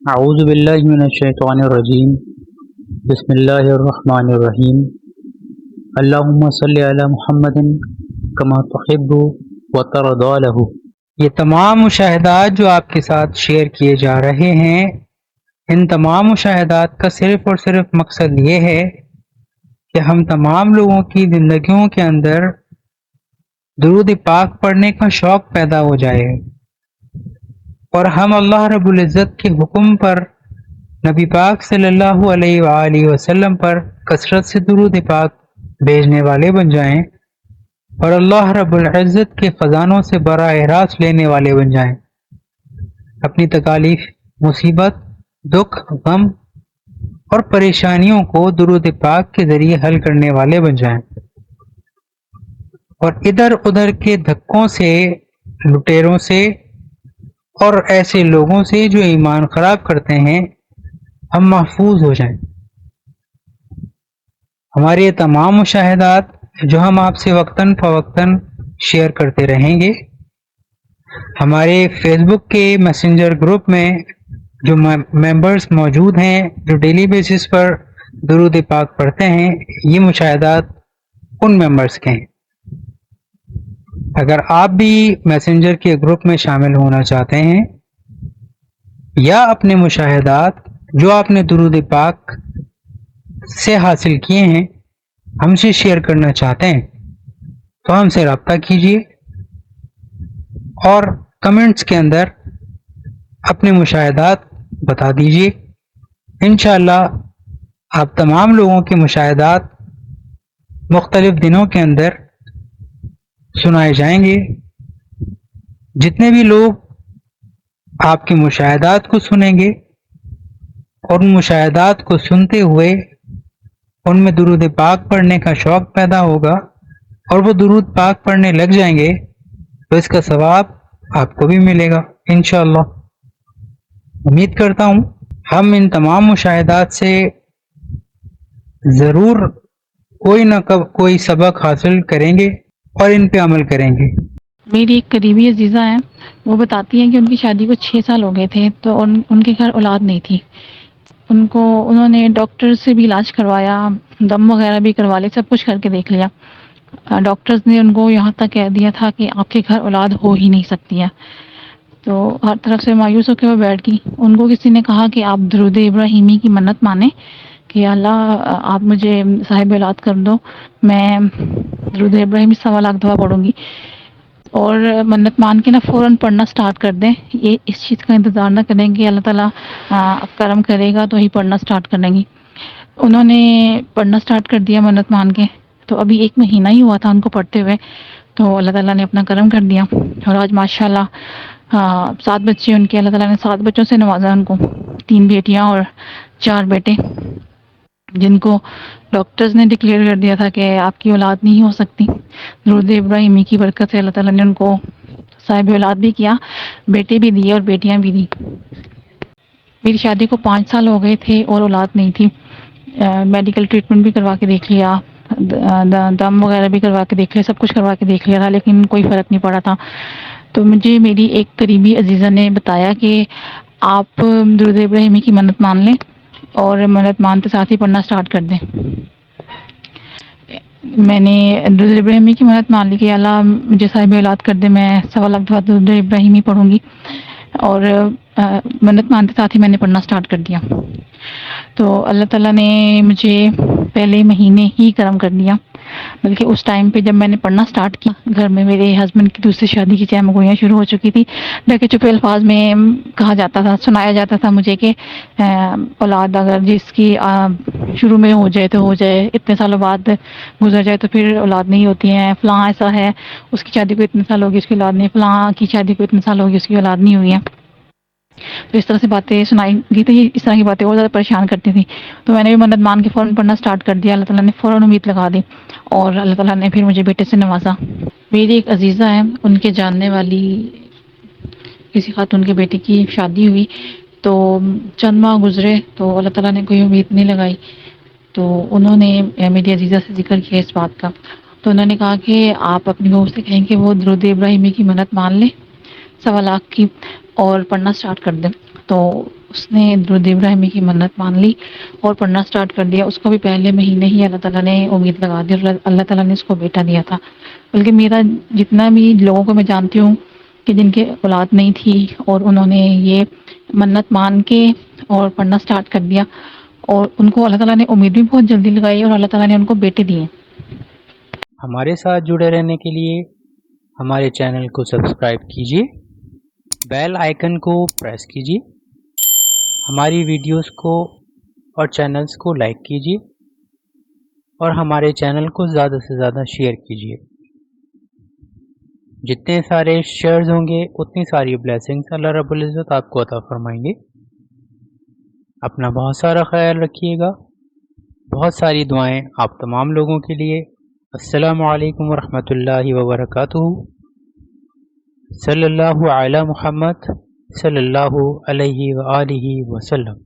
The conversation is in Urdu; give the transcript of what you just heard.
اعوذ باللہ من الشیطان الرجیم بسم اللہ الرحمن الرحیم اللہم صلی علی محمد کما تحب و ترضی لہ۔ یہ تمام مشاہدات جو آپ کے ساتھ شیئر کیے جا رہے ہیں، ان تمام مشاہدات کا صرف اور صرف مقصد یہ ہے کہ ہم تمام لوگوں کی زندگیوں کے اندر درود پاک پڑھنے کا شوق پیدا ہو جائے اور ہم اللہ رب العزت کے حکم پر نبی پاک صلی اللہ علیہ وآلہ وسلم پر کثرت سے درود پاک بھیجنے والے بن جائیں اور اللہ رب العزت کے خزانوں سے براہ راست لینے والے بن جائیں، اپنی تکالیف، مصیبت، دکھ، غم اور پریشانیوں کو درود پاک کے ذریعے حل کرنے والے بن جائیں اور ادھر ادھر کے دھکوں سے، لٹیروں سے اور ایسے لوگوں سے جو ایمان خراب کرتے ہیں ہم محفوظ ہو جائیں۔ ہمارے یہ تمام مشاہدات جو ہم آپ سے وقتاً فوقتاً شیئر کرتے رہیں گے، ہمارے فیس بک کے میسنجر گروپ میں جو ممبرز موجود ہیں جو ڈیلی بیسس پر درود پاک پڑھتے ہیں، یہ مشاہدات ان ممبرز کے ہیں۔ اگر آپ بھی میسنجر کے گروپ میں شامل ہونا چاہتے ہیں یا اپنے مشاہدات جو آپ نے درود پاک سے حاصل کیے ہیں ہم سے شیئر کرنا چاہتے ہیں تو ہم سے رابطہ کیجیے اور کمنٹس کے اندر اپنے مشاہدات بتا دیجیے۔ انشاءاللہ آپ تمام لوگوں کے مشاہدات مختلف دنوں کے اندر سنائے جائیں گے۔ جتنے بھی لوگ آپ کے مشاہدات کو سنیں گے اور ان مشاہدات کو سنتے ہوئے ان میں درود پاک پڑھنے کا شوق پیدا ہوگا اور وہ درود پاک پڑھنے لگ جائیں گے تو اس کا ثواب آپ کو بھی ملے گا انشاءاللہ۔ امید کرتا ہوں ہم ان تمام مشاہدات سے ضرور کوئی نہ کوئی سبق حاصل کریں گے اور ان پہ عمل کریں گے۔ میری ایک قریبی عزیزہ ہیں، وہ بتاتی ہیں کہ ان کی شادی کو 6 سال ہو گئے تھے تو ان کے گھر اولاد نہیں تھی۔ انہوں نے ڈاکٹر سے بھی علاج کروایا، دم وغیرہ بھی کروا لے، سب کچھ کر کے دیکھ لیا۔ ڈاکٹرز نے ان کو یہاں تک کہہ دیا تھا کہ آپ کے گھر اولاد ہو ہی نہیں سکتی ہے۔ تو ہر طرف سے مایوس ہو کے وہ بیٹھ گئی۔ ان کو کسی نے کہا کہ آپ درود ابراہیمی کی منت مانیں کہ اللہ آپ مجھے صاحب اولاد کر دو، میں درود ابراہیمی 1.25 لاکھ دفعہ پڑھوں گی، اور منت مان کے نا فوراً پڑھنا سٹارٹ کر دیں۔ یہ اس چیز کا انتظار نہ کریں کہ اللہ تعالیٰ کرم کرے گا تو ہی پڑھنا سٹارٹ کریں گی۔ انہوں نے پڑھنا سٹارٹ کر دیا منت مان کے، تو ابھی 1 مہینہ ہی ہوا تھا ان کو پڑھتے ہوئے، تو اللہ تعالیٰ نے اپنا کرم کر دیا اور آج ماشاءاللہ 7 بچے ان کے، اللہ تعالیٰ نے 7 بچوں سے نوازا ان کو، 3 بیٹیاں اور 4 بیٹے، جن کو ڈاکٹرز نے ڈکلیئر کر دیا تھا کہ آپ کی اولاد نہیں ہو سکتی۔ درود ابراہیمی کی برکت سے اللہ تعالیٰ نے ان کو صاحب اولاد بھی کیا، بیٹے بھی دیے اور بیٹیاں بھی دی۔ میری شادی کو 5 سال ہو گئے تھے اور اولاد نہیں تھی۔ میڈیکل ٹریٹمنٹ بھی کروا کے دیکھ لیا، دم وغیرہ بھی کروا کے دیکھ لیا، سب کچھ کروا کے دیکھ لیا تھا، لیکن کوئی فرق نہیں پڑا تھا۔ تو مجھے میری ایک قریبی عزیزہ نے بتایا کہ آپ درود ابراہیمی کی منت مان لیں اور منت مانتے ساتھ ہی پڑھنا سٹارٹ کر دیں۔ میں نے درود ابراہیمی کی منت مان لی کہ اللہ مجھے صاحب اولاد کر دے، میں 1.25 لاکھ دفعہ درود ابراہیمی پڑھوں گی، اور منت مانتے ساتھ ہی میں نے پڑھنا سٹارٹ کر دیا۔ تو اللہ تعالیٰ نے مجھے پہلے مہینے ہی کرم کر دیا، بلکہ اس ٹائم پہ جب میں نے پڑھنا سٹارٹ کیا گھر میں میرے ہسبینڈ کی دوسری شادی کی چہم گوئیاں شروع ہو چکی تھی۔ ڈھکے چھپے الفاظ میں کہا جاتا تھا، سنایا جاتا تھا مجھے کہ اولاد اگر جس کی شروع میں ہو جائے تو ہو جائے، اتنے سالوں بعد گزر جائے تو پھر اولاد نہیں ہوتی ہیں، فلاں ایسا ہے، اس کی شادی کو اتنے سال ہو گئی اس کی اولاد نہیں، فلاں کی شادی کو اتنے سال ہو گئی اس کی اولاد نہیں ہوئی ہے۔ تو اس طرح سے باتیں سنائی گئی تو اس طرح کی باتیں اور زیادہ پریشان کرتی تھی۔ تو میں نے بھی منت مان کے فوراً پڑھنا سٹارٹ کر دیا، اللہ تعالیٰ نے فوراً امید لگا دی اور اللہ تعالیٰ نے پھر مجھے بیٹے سے نوازا۔ میری ایک عزیزہ ہے، ان کے جاننے والی کسی خاتون کے بیٹے کی شادی ہوئی، تو چند ماہ گزرے تو اللہ تعالیٰ نے کوئی امید نہیں لگائی، تو انہوں نے میری عزیزہ سے ذکر کیا اس بات کا، تو انہوں نے کہا کہ آپ اپنی بہو سے کہیں کہ وہ درود ابراہیمی کی منت مان لیں 1.25 لاکھ کی اور پڑھنا سٹارٹ کر دیں۔ تو اس نے درود ابراہیمی کی منت مان لی اور پڑھنا سٹارٹ کر دیا. اس کو بھی پہلے مہینے ہی اللہ تعالیٰ نے امید لگا دی اور اللہ تعالیٰ نے اس کو بیٹا دیا تھا. بلکہ میرا جتنا بھی لوگوں کو میں جانتی ہوں کہ جن کے اولاد نہیں تھی اور انہوں نے یہ منت مان کے اور پڑھنا سٹارٹ کر دیا اور ان کو اللہ تعالیٰ نے امید بھی بہت جلدی لگائی اور اللہ تعالیٰ نے ان کو بیٹے دیے. ہمارے ساتھ جڑے رہنے کے لیے ہمارے چینل کو سبسکرائب کیجیے، بیل آئیکن کو پریس کیجیے، ہماری ویڈیوز کو اور چینلز کو لائک کیجیے اور ہمارے چینل کو زیادہ سے زیادہ شیئر کیجیے. جتنے سارے شیئرز ہوں گے اتنی ساری بلیسنگز اللہ رب العزت آپ کو عطا فرمائیں گے. اپنا بہت سارا خیال رکھیے گا. بہت ساری دعائیں آپ تمام لوگوں کے لیے. السلام علیکم ورحمۃ اللہ وبرکاتہ. صلی اللہ علی محمد صلی اللہ علیہ وآلہ وسلم.